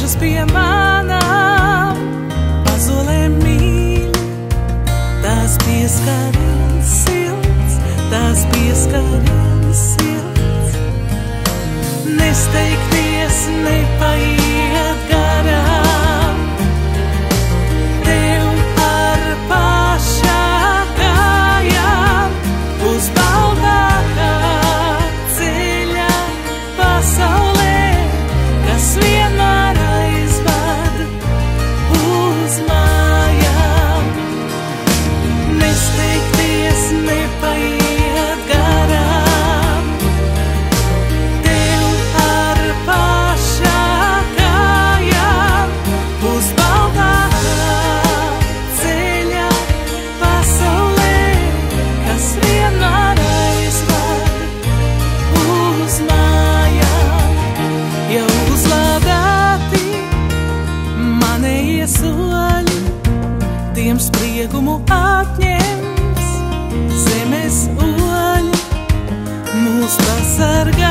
atgriežas pie manām pazolēm mīļi, tās pieskāriens silts, tās pieskāriens silts. Nesteigties, nepaiet garām, tev ar pašā kājām uz baltākā ceļa pasaulē, kas vienmēr aizved uz mājām. Nesteigties, nepaiet garām, tev ar pašā kājām uz baltākā ceļa pasaulē, kas vienmēr aizved uz mājām. Jau uzlādēti manējie soļi, tiem spriegumu atņems zemes oļi, mūs pasargā